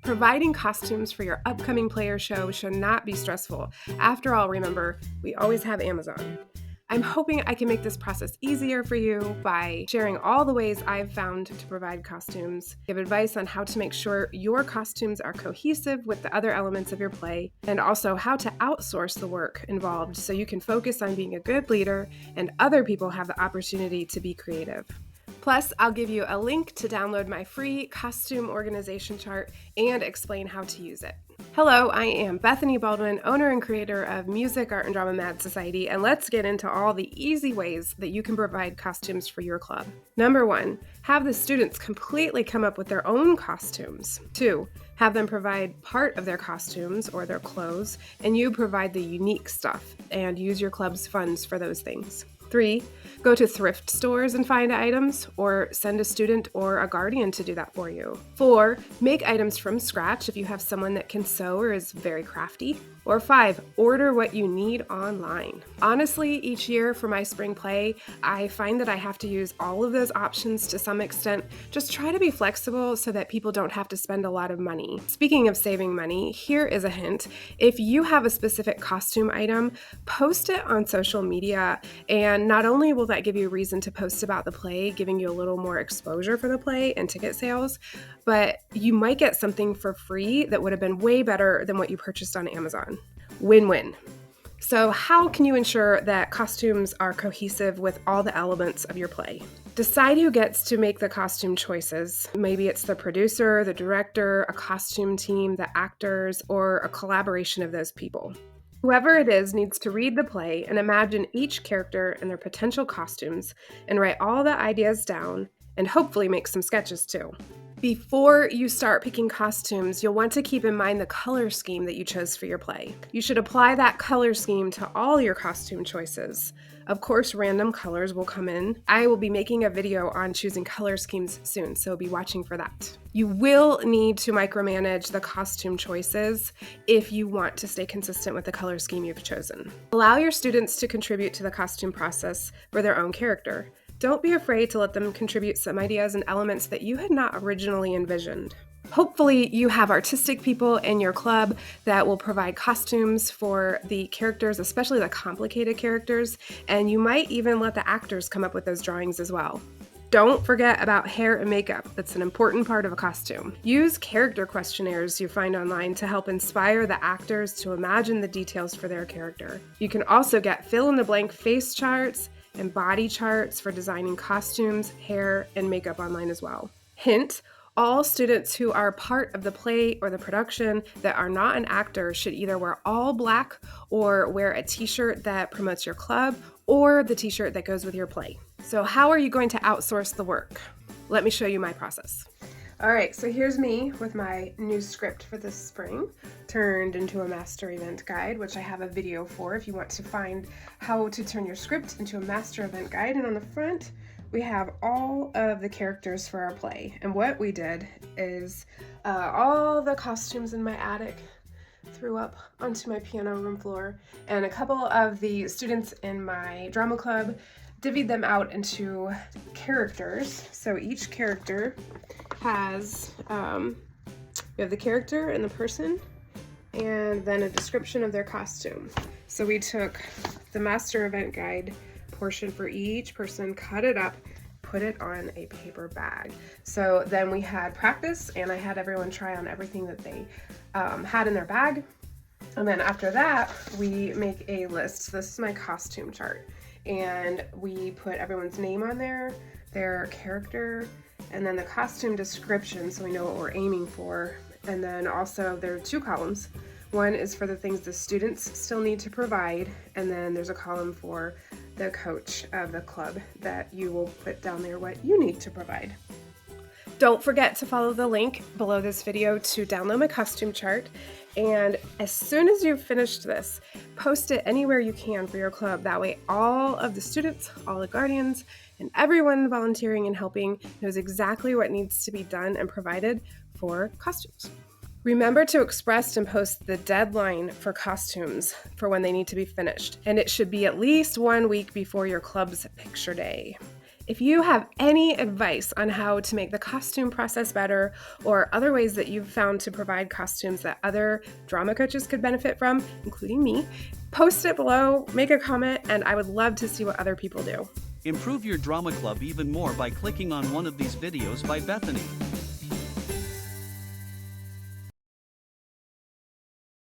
Providing costumes for your upcoming player show should not be stressful. After all, remember, we always have Amazon. I'm hoping I can make this process easier for you by sharing all the ways I've found to provide costumes, give advice on how to make sure your costumes are cohesive with the other elements of your play, and also how to outsource the work involved so you can focus on being a good leader and other people have the opportunity to be creative. Plus, I'll give you a link to download my free costume organization chart and explain how to use it. Hello, I am Bethany Baldwin, owner and creator of Music, Art, and Drama m.a.d Society, and let's get into all the easy ways that you can provide costumes for your club. Number 1, have the students completely come up with their own costumes. 2, have them provide part of their costumes or their clothes, and you provide the unique stuff and use your club's funds for those things. 3, go to thrift stores and find items, or send a student or a guardian to do that for you. 4, make items from scratch if you have someone that can sew or is very crafty. Or 5, order what you need online. Honestly, each year for my spring play, I find that I have to use all of those options to some extent. Just try to be flexible so that people don't have to spend a lot of money. Speaking of saving money, here is a hint. If you have a specific costume item, post it on social media, and not only will that give you a reason to post about the play, giving you a little more exposure for the play and ticket sales, but you might get something for free that would have been way better than what you purchased on Amazon. Win-win. So how can you ensure that costumes are cohesive with all the elements of your play? Decide who gets to make the costume choices. Maybe it's the producer, the director, a costume team, the actors, or a collaboration of those people. Whoever it is needs to read the play and imagine each character and their potential costumes and write all the ideas down and hopefully make some sketches too. Before you start picking costumes, you'll want to keep in mind the color scheme that you chose for your play. You should apply that color scheme to all your costume choices. Of course, random colors will come in. I will be making a video on choosing color schemes soon, so be watching for that. You will need to micromanage the costume choices if you want to stay consistent with the color scheme you've chosen. Allow your students to contribute to the costume process for their own character. Don't be afraid to let them contribute some ideas and elements that you had not originally envisioned. Hopefully you have artistic people in your club that will provide costumes for the characters, especially the complicated characters, and you might even let the actors come up with those drawings as well. Don't forget about hair and makeup. That's an important part of a costume. Use character questionnaires you find online to help inspire the actors to imagine the details for their character. You can also get fill-in-the-blank face charts and body charts for designing costumes, hair, and makeup online as well. Hint, all students who are part of the play or the production that are not an actor should either wear all black or wear a t-shirt that promotes your club or the t-shirt that goes with your play. So how are you going to outsource the work? Let me show you my process. All right, so here's me with my new script for this spring, turned into a master event guide, which I have a video for if you want to find how to turn your script into a master event guide. And on the front, we have all of the characters for our play. And what we did is all the costumes in my attic threw up onto my piano room floor, and a couple of the students in my drama club divvied them out into characters. So each character has, we have the character and the person, and then a description of their costume. So we took the master event guide portion for each person, cut it up, put it on a paper bag. So then we had practice, and I had everyone try on everything that they had in their bag. And then after that, we make a list. This is my costume chart. And we put everyone's name on there, their character, and then the costume description so we know what we're aiming for. And then also there are 2 columns. One is for the things the students still need to provide, and then there's a column for the coach of the club that you will put down there what you need to provide. Don't forget to follow the link below this video to download my costume chart. And as soon as you've finished this, post it anywhere you can for your club. That way all of the students, all the guardians, and everyone volunteering and helping knows exactly what needs to be done and provided for costumes. Remember to express and post the deadline for costumes for when they need to be finished. And it should be at least 1 week before your club's picture day. If you have any advice on how to make the costume process better or other ways that you've found to provide costumes that other drama coaches could benefit from, including me, post it below, make a comment, and I would love to see what other people do. Improve your drama club even more by clicking on one of these videos by Bethany.